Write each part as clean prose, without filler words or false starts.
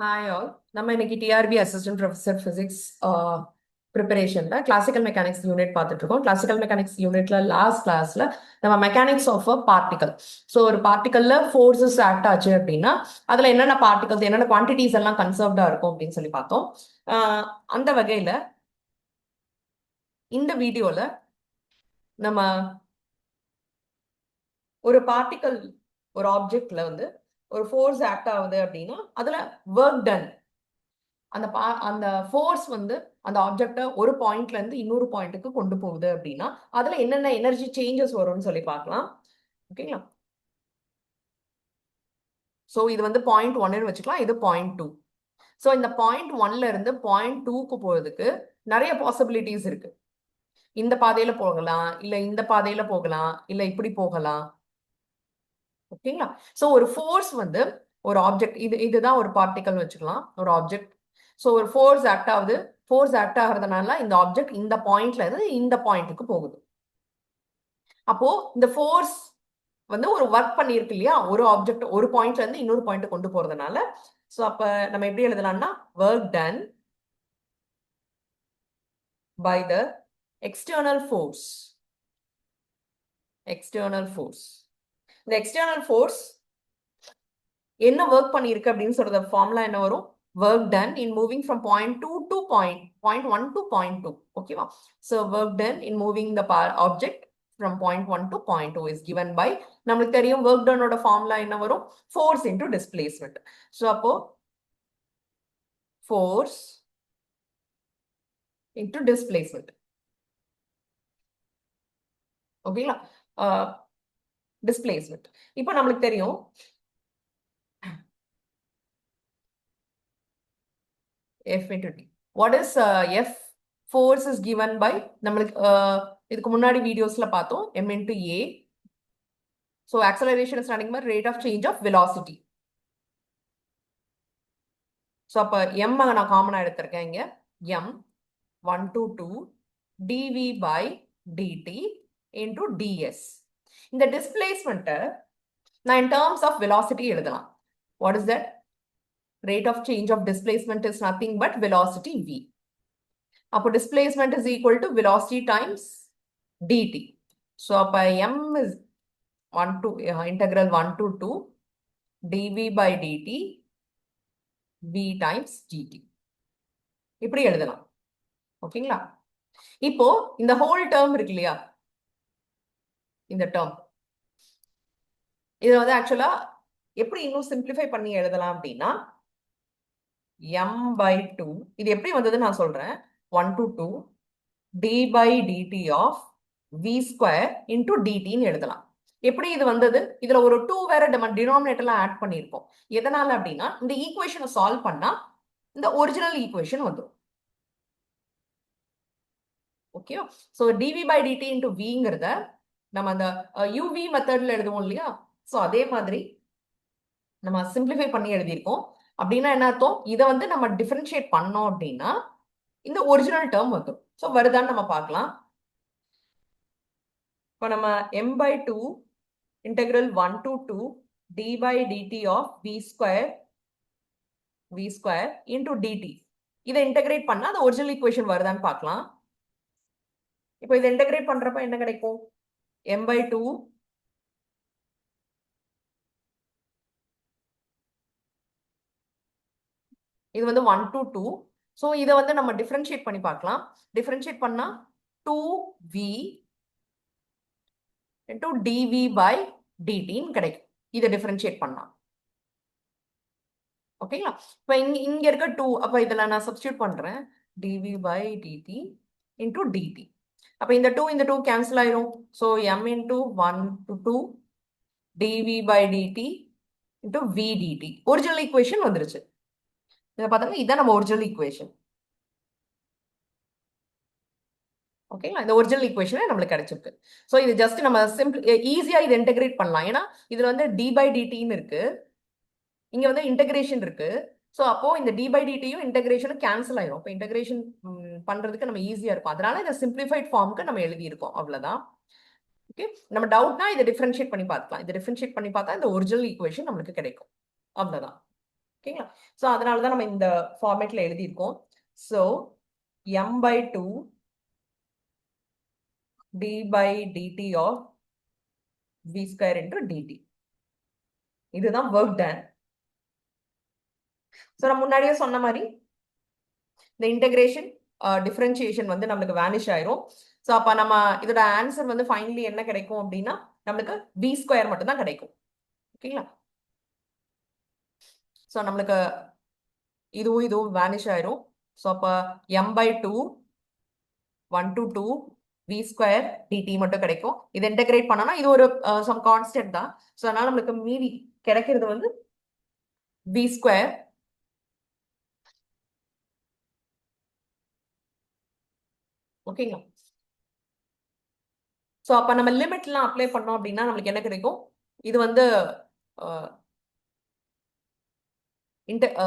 Hi all. நம்ம இன்னைக்கு TRB assistant professor physics ப்ரிப்பரேஷன்ல கிளாசிக்கல் மெக்கானிக்ஸ் யூனிட் பார்த்துட்டு இருக்கோம். கிளாசிக்கல் மெக்கானிக்ஸ் யூனிட்ல லாஸ்ட் கிளாஸ்ல நம்ம mechanics of a particle. So ஒரு பார்ட்டிகல்ல ஃபோர்ஸஸ் ஆக்ட் ஆச்சு அப்படின்னா அதுல என்னென்ன பார்ட்டிகல்ஸ் என்னென்ன குவான்டிட்டிஸ் எல்லாம் கன்சர்வ்டா இருக்கும் அப்படின்னு சொல்லி பார்த்தோம். அந்த வகையில இந்த வீடியோல நம்ம ஒரு பார்ட்டிகல் ஒரு ஆப்ஜெக்ட்ல வந்து ஒரு ஃபோர்ஸ் ஆக்ட் ஆகுது அப்படின்னா அதுல ஒர்க் டன் அந்த ஃபோர்ஸ் வந்து அந்த ஆப்ஜெக்டை ஒரு பாயிண்ட்ல இருந்து இன்னொரு பாயிண்ட்டுக்கு கொண்டு போகுது அப்படின்னா அதுல என்னென்ன எனர்ஜி சேஞ்சஸ் வரும்னு சொல்லி பார்க்கலாம். ஓகேங்களா? ஸோ இது வந்து பாயிண்ட் ஒன்னு வச்சுக்கலாம், இது பாயிண்ட் டூ. ஸோ இந்த பாயிண்ட் ஒன்ல இருந்து பாயிண்ட் டூக்கு போறதுக்கு நிறைய பாசிபிலிட்டிஸ் இருக்கு. இந்த பாதையில போகலாம், இல்ல இந்த பாதையில போகலாம், இல்ல இப்படி போகலாம். ஓகேங்களா? ஸோ ஒரு ஃபோர்ஸ் வந்து ஒரு ஆப்ஜெக்ட் இதுதான் ஒரு பார்ட்டிகல் வச்சுக்கலாம், ஒரு ஆப்ஜெக்ட். ஸோ ஒரு ஃபோர்ஸ் ஆக்ட் ஆகிறதுனால இந்த ஆப்ஜெக்ட் இந்த பாயிண்ட்ல இருந்து இந்த பாயிண்ட்டுக்கு போகுது. அப்போ இந்த ஃபோர்ஸ் வந்து ஒரு ஒர்க் பண்ணியிருக்கு இல்லையா, ஒரு ஆப்ஜெக்ட் ஒரு பாயிண்ட்ல இருந்து இன்னொரு பாயிண்ட் கொண்டு போறதுனால. ஸோ அப்ப நம்ம எப்படி எழுதலாம்னா work done by the external force. External force, இந்த எக்ஸ்டர்னல் ஃபோர்ஸ் என்ன ஒர்க் பண்ணிருக்கு அப்படின்னு சொல்ற ஃபார்முலா என்ன வரும்? work done in moving from point 2 to point 1 to point 2. ஓகேவா? So work done in moving the object from point 1 to point 2 is given by, நமக்கு தெரியும் work done ஓட ஃபார்முலா என்ன வரும்? force into displacement. So அப்போ force into displacement. ஓகேங்களா? displacement. இப்போ நமக்கு தெரியும் F into T. What is F? Force is given by, நம்மளுக்கு இதுக்கு முன்னாடி வீடியோஸ்ல பார்த்தோம், m into a. So acceleration is nothing but rate of change of velocity. So அப்ப m நான் காமனா எடுத்திருக்கேன் இங்க. m 1 to 2 dv by dt into ds. இந்த displacement நான் in terms of velocity எழுதலாம். What is that? Rate of change of displacement is nothing but velocity v. அப்போ displacement is equal to velocity times dt. So அப்ப m is 1 to integral 1 to 2 dv by dt v times dt. இப்படி எழுதலாம். ஓகேங்களா? இப்போ இந்த whole term இருக்கு இல்லையா, இந்த டேர்ம் இதை வந்து ஆக்சுவலா எப்படி இன்னும் சிம்பிளிஃபை பண்ணி எழுதலாம் அப்படின்னா m by 2, இது எப்படி வந்ததுன்னு நான் சொல்றேன். 1 to 2 d by dt of v square into dt ன்னு எழுதலாம். எப்படி இது வந்தது? இதுல ஒரு 2 வேற டினாமினேட்டர்ல ஆட் பண்ணியிருப்போம். எதனால அப்படின்னா இந்த ஈக்குவேஷனை சால்வ் பண்ணா இந்த ஒரிஜினல் ஈக்குவேஷன் வந்துடும். Okay, so dv by dt into vங்கிறத நம்ம அந்த uv மெத்தட்ல எழுதுவோம் இல்லையா, சோ அதே மாதிரி நம்ம சிம்பிளிஃபை பண்ணி எழுதியிருக்கோம். அப்படின்னா என்ன அர்த்தம்? இதை வந்து நம்ம டிஃபரன்ஷியேட் பண்ணோம் அப்படின்னா இந்த ஒரிஜினல் டேர்ம் வந்துடும். ஸோ வருதான்னு நம்ம பார்க்கலாம். இப்போ நம்ம m by 2 integral 1 to 2 d by dt of v square into dt, இதை இன்டகிரேட் பண்ணா அந்த ஒரிஜினல் ஈக்குவேஷன் வருதான்னு பார்க்கலாம். இப்போ இதை இன்டகிரேட் பண்றப்ப என்ன கிடைக்கும்? m by 2 இது வந்து 1 to 2. ஸோ இதை வந்து நம்ம டிஃபரன்ஷியேட் பண்ணி பார்க்கலாம். டிஃபரன்ஷியேட் பண்ணா 2v into dv by dt கிடைக்கும். இதை டிஃபரன்ஷியேட் பண்ணா. ஓகேங்களா? இப்போ இங்க இருக்க 2, அப்ப இதுல நான் சப்ஸ்டியூட் பண்றேன் dv by dt into dt. அப்ப இந்த 2 கேன்சல் ஆயிரும். So m into 1 to 2 dv by dt into v dt. Original equation வந்துருச்சு. இதை பார்த்தோம்னா இதான் நம்ம ஒரிஜினல் ஈக்குவேஷன். ஓகேங்களா? இந்த ஒரிஜினல் ஈக்குவேஷன் நம்மளுக்கு கிடைச்சிருக்கு. ஸோ இது ஜஸ்ட் நம்ம ஈஸியா இதை இன்டெகிரேட் பண்ணலாம். ஏன்னா இதுல வந்து d by dt இருக்கு, இங்க வந்து இன்டகிரேஷன் இருக்கு. ஸோ அப்போ இந்த d by dt யும் இன்டகிரேஷனும் கேன்சல் ஆயிரும். இப்போ இன்டகிரேஷன் பண்றதுக்கு நம்ம ஈஸியா இருக்கும். அதனால இந்த சிம்பிளிஃபைட் ஃபார்முக்கு நம்ம எழுதியிருக்கோம். அவ்வளவுதான். ஓகே, நம்ம டவுட்னா இதை டிஃபரன்ஷியேட் பண்ணி பார்க்கலாம். இதை டிஃபரன்ஷியேட் பண்ணி பார்த்தா இந்த ஒரிஜினல் ஈக்குவேஷன் நம்மளுக்கு கிடைக்கும். அவ்வளவுதான். ஓகேங்களா? ஸோ அதனால தான் நம்ம இந்த ஃபார்மேட்ல எழுதியிருக்கோம். So m/2 d/dt of v square into dt. இதுதான் ஒர்க் டன். ஸோ நான் முன்னாடியே சொன்ன மாதிரி இந்த இன்டெகிரேஷன் டிஃபரன்சியேஷன் வந்து நம்மளுக்கு வேனிஷ் ஆயிரும். ஸோ அப்போ நம்ம இதோட ஆன்சர் வந்து ஃபைனலி என்ன கிடைக்கும் அப்படின்னா நம்மளுக்கு v ஸ்கொயர் மட்டும் தான் கிடைக்கும். ஓகேங்களா? ஸோ நம்மளுக்கு இதுவும் வேனிஷ் ஆயிரும். ஸோ அப்போ m/2 1 to 2 v square dt மட்டும் கிடைக்கும். இதை இன்டெகிரேட் பண்ணோம்னா இது ஒரு சம் கான்ஸ்டன்ட் தான். ஸோ அதனால நம்மளுக்கு மீதி கிடைக்கிறது வந்து v ஸ்கொயர் ஓகேங்களா? ஸோ அப்போ நம்ம லிமிட்லாம் அப்ளை பண்ணோம் அப்படின்னா நம்மளுக்கு என்ன கிடைக்கும்? இது வந்து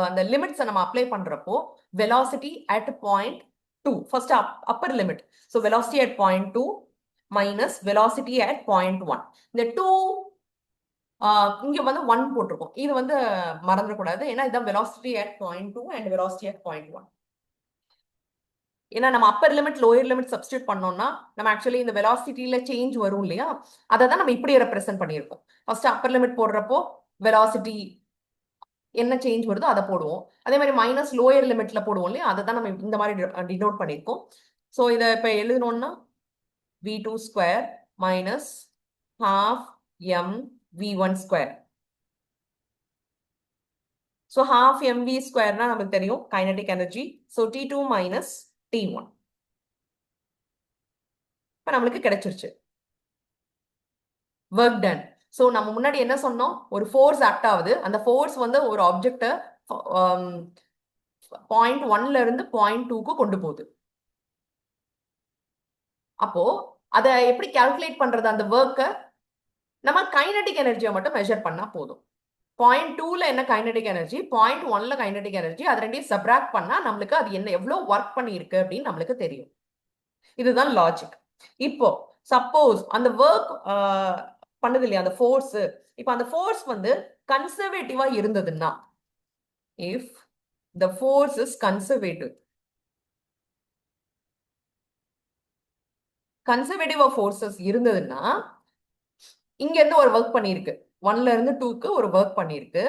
அந்த லிமிட்ஸை நம்ம அப்ளை பண்றப்போ velocity at point 2 first upper limit. So velocity at point 2 minus velocity at point 1. இந்த 2 இங்க வந்து 1 போட்டிருக்கோம். இது வந்து மறந்துடக்கூடாது. ஏன்னா இதான் velocity at point 2 and velocity at point 1. ஏன்னா நம்ம upper limit lower limit substitute பண்ணோம்னா நம்ம ஆக்சுவலி இந்த வெலாசிட்டியில சேஞ்ச் வரும் இல்லையா? அதை தான் நம்ம இப்படி ரெப்ரசென்ட் பண்ணியிருக்கோம். ஃபர்ஸ்ட் அப்பர் லிமிட் போடுறப்போ வெலாசிட்டி என்ன சேஞ்ச் வருதோ அதை போடுவோம். அதே மாதிரி மைனஸ் லோயர் லிமிட்ல போடுவோம் இல்லையா? அதை தான் நம்ம இந்த மாதிரி டினோட் பண்ணியிருக்கோம். ஸோ இதை இப்போ எழுதணும்னா v2 square minus half m v1 square. So half mv ஸ்கொயர்னா நமக்கு தெரியும் kinetic energy. So t2 minus t1. இப்போ நம்மளுக்கு கிடைச்சிருச்சு ஒர்க் டன். ஸோ நம்ம முன்னாடி என்ன சொன்னோம்? ஒரு ஃபோர்ஸ் ஆக்ட் ஆகுது. அந்த ஃபோர்ஸ் வந்து ஒரு ஆப்ஜெக்டை பாயிண்ட் 1ல இருந்து பாயிண்ட் 2க்கு கொண்டு போகுது. அப்போ அதை எப்படி கால்குலேட் பண்றது? அந்த ஒர்க்கை நம்ம கைனடிக் எனர்ஜியை மட்டும் மெஷர் பண்ணா போதும். பாயிண்ட் 2ல என்ன கைனடிக் எனர்ஜி, பாயிண்ட் 1ல கைனடிக் எனர்ஜி, அது ரெண்டையும் சப்ராக்ட் பண்ணா நம்மளுக்கு அது என்ன எவ்வளவு ஒர்க் பண்ணியிருக்கு அப்படின்னு நம்மளுக்கு தெரியும். இதுதான் லாஜிக். இப்போ சப்போஸ் அந்த ஒர்க் பண்ணுது இல்லையா அந்த ஃபோர்ஸ், இப்போ அந்த ஃபோர்ஸ் வந்து கன்சர்வேட்டிவா இருந்ததுன்னா, if the force is conservative, conservative forces இருந்ததுன்னா இங்க இருந்து ஒரு ஒர்க் பண்ணிருக்கு, 1ல இருந்து 2க்கு ஒரு ஒர்க் பண்ணிருக்கு.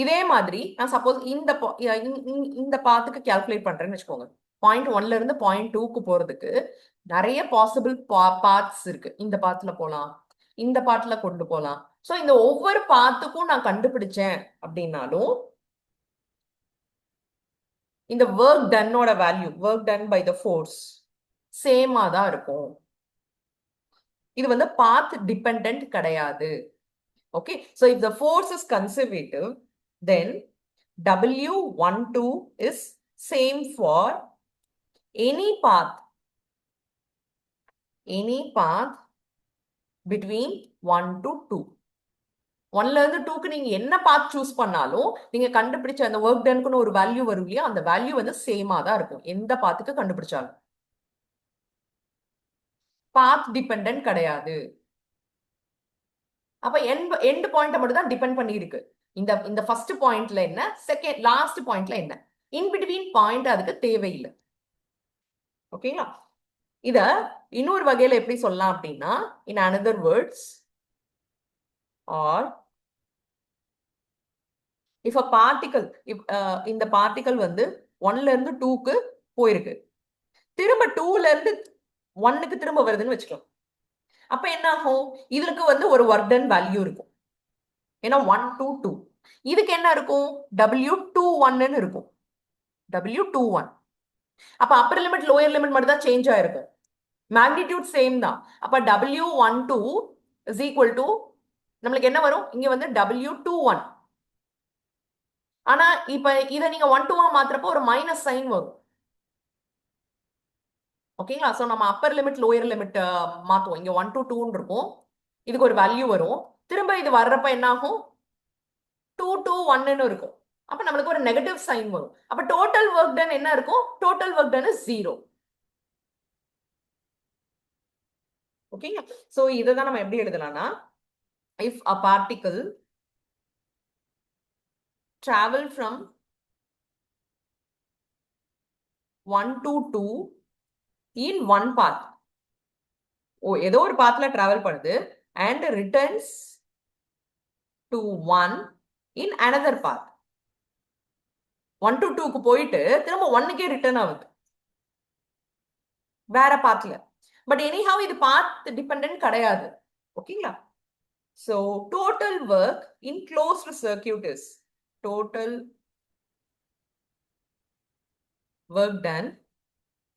இதே மாதிரி நான் சப்போஸ் இந்த பாத்துக்கு கால்குலேட் பண்றேன்னு வச்சுக்கோங்க. பாயிண்ட் 1ல இருந்து பாயிண்ட் 2க்கு போறதுக்கு நிறைய பாசிபிள் பாத்ஸ் இருக்கு. இந்த பாத்துல போலாம், இந்த பாத்துல கொண்டு போலாம். சோ இந்த ஒவ்வொரு பாத்துக்கும் நான் கண்டுபிடிச்சேன் அப்படின்னாலும் இந்த ஒர்க் டன்னோட வேல்யூ, work done by the force சேமா தான் இருக்கும். இது வந்து பாத் டிபெண்டன்ட் கிடையாது. Okay, so if the force is conservative, then W12 is same for any path between 1 to 2. 1ல இருந்து 2க்கு நீங்க என்ன பாத் சூஸ் பண்ணாலும் நீங்க கண்டுபிடிச்ச அந்த ஒர்க் டன்க்குன்னு ஒரு வேல்யூ வரும் இல்லையா? அந்த வேல்யூ வந்து சேமா தான் இருக்கும் எந்த பாத்துக்கு கண்டுபிடிச்சாலும். பாத் டிபெண்டன்ட் கிடையாது. அப்ப எண்ட் பாயிண்ட் மட்டும் தான் டிபெண்ட் பண்ணி இருக்கு. இந்த ஃபர்ஸ்ட் பாயிண்ட்ல என்ன, செகண்ட் லாஸ்ட் பாயிண்ட்ல என்ன, இன் பிட்வீன் பாயிண்ட் அதுக்கு தேவையில்லை. ஓகேங்களா? இத இன்னொரு வகையில எப்படி சொல்லலாம் அப்படின்னா, இன் another words, or if a particle, இந்த பார்ட்டிகல் வந்து 1ல இருந்து 2க்கு போயிருக்கு, திரும்ப 2ல இருந்து 1க்கு திரும்ப வருதுன்னு வச்சுக்கலாம். அப்ப என்ன ஆகும்? இதற்கு வந்து ஒரு ஒர்க் டன் வேல்யூ இருக்கும். ஏன்னா 1 to 2. இதுக்கு என்ன இருக்கும்? W21 இருக்கும். W21. அப்ப அப்பர் லிமிட் லோயர் லிமிட் மட்டும் தான் சேஞ்ச் ஆயிருக்கும். மேக்னிடியூட் சேம் தான். அப்ப W12 is equal to நம்மளுக்கு என்ன வரும்? இங்க வந்து W21. ஆனா இப்ப இத நீங்க 1 to 1 மாத்துறப்போ ஒரு மைனஸ் சைன் வரும். ஓகேங்களா? சோ நம்ம அப்பர் லிமிட் லோயர் லிமிட் மாத்துவோம். இங்க 1 to 2 இருக்கும். இதுக்கு ஒரு வேல்யூ வரும். திரும்ப இது வர்றப்ப என்ன ஆகும்? 2 to 1 இருக்கும். அப்ப நம்மளுக்கு ஒரு நெகட்டிவ் சைன் வரும். அப்ப டோட்டல் ஒர்க் டன் என்ன இருக்கும்? Total work done is 0. ஓகேங்களா? சோ இத தான் நம்ம எப்படி எழுதலாம்னா, if a particle travel from 1 to 2 in one path. ஏதோ ஒரு பாத்ல டிராவல் பண்ணுது and returns to 1 in another path. 1 to 2 க்கு போயிட்டு திரும்ப 1க்கே ரிட்டர்ன் ஆகுது வேற பாத்ல. பட் எனிஹவ் இது பாத் டிபெண்டன்ட் கிடையாது. ஓகேங்களா? So total work in closed circuit is total work done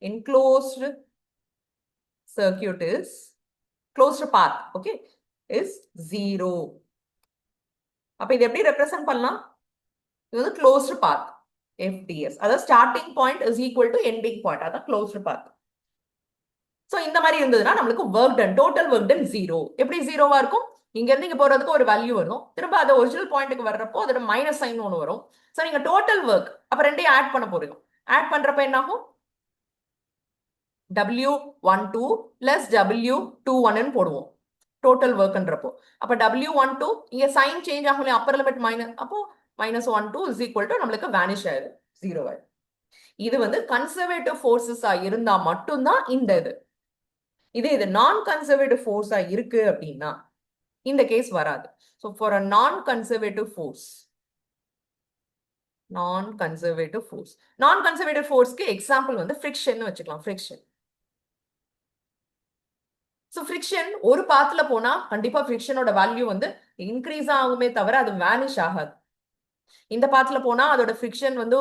in closed circuit is closed path, okay, is 0. அப்ப இது எப்படி ரெப்ரசன்ட் பண்ணலாம்? இது வந்து closed path FDS. அதாவது starting point is equal to ending point. அதான் closed path. So இந்த மாதிரி இருந்ததுன்னா நம்மளுக்கு work done, total work done 0. எப்படி 0வா இருக்கும்? இங்க இருந்து இங்க போறதுக்கு ஒரு வேல்யூ வரும். திரும்ப அது ஒரிஜினல் பாயிண்ட்க்கு வர்றப்போ அதோட மைனஸ் சைன் ஒன்று வரும். சோ நீங்க டோட்டல் ஒர்க் அப்ப ரெண்டையும் ஆட் பண்ண போறீங்க. ஆட் பண்றப்ப என்ன ஆகும்? W12 பிளஸ் W21 ன்னு போடுவோம் டோட்டல் ஒர்க்ன்றப்போ. அப்ப W12 இங்க சைன் சேஞ்ச் ஆகும், அப்பர் லிமிட் மைனஸ், அப்போ -12 இஸ் ஈக்குவல் டு நம்மளுக்கு வேனிஷ் ஆயிடும், 0 ஆயிடும். இது வந்து கன்சர்வேட்டிவ் ஃபோர்ஸஸா இருந்தா மட்டும்தான் இந்த இது நான் கன்சர்வேட்டிவ் ஃபோர்ஸா இருக்கு அப்படின்னா இந்த கேஸ் வராது. So for a non-conservative force, non-conservative forceக்கு எக்ஸாம்பிள் வந்து ஃப்ரிக்ஷன் வச்சுக்கலாம். So friction ஒரு பாத்ல போனா கண்டிப்பா ஃப்ரிக்ஷனோட வேல்யூ வந்து இன்க்ரீஸ் ஆகுமே தவிர அது வேனிஷ் ஆகாது. இந்த பாத்ல போனா அதோட ஃப்ரிக்ஷன் வந்து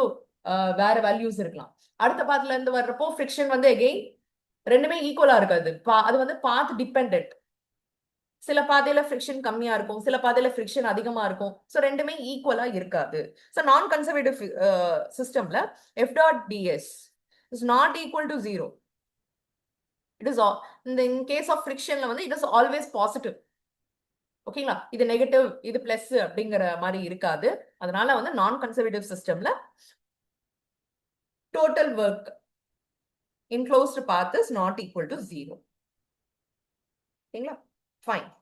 வேற வேல்யூஸ் இருக்கலாம். அடுத்த பாத்ல இருந்து வர்றப்போ ஃப்ரிக்ஷன் வந்து அகைன் ரெண்டுமே ஈக்குவலா இருக்காது. அது வந்து பாத் டிபெண்டன்ட். சில பாதையில ஃப்ரிக்ஷன் கம்மியா இருக்கும், சில பாதையில ஃப்ரிக்ஷன் அதிகமா இருக்கும். சோ ரெண்டுமே ஈக்குவலா இருக்காது. சோ நான் கன்சர்வேட்டிவ் சிஸ்டம்ல F dot ds is not equal to 0. It is in case of frictionல வந்து it is always positive. ஓகேங்களா? இது நெகட்டிவ், இது பிளஸ் அப்படிங்கிற மாதிரி இருக்காது. அதனால வந்து நான் கன்சர்வேட்டிவ் சிஸ்டம்ல total work in closed path is not equal to 0. ஓகேங்களா? Fine.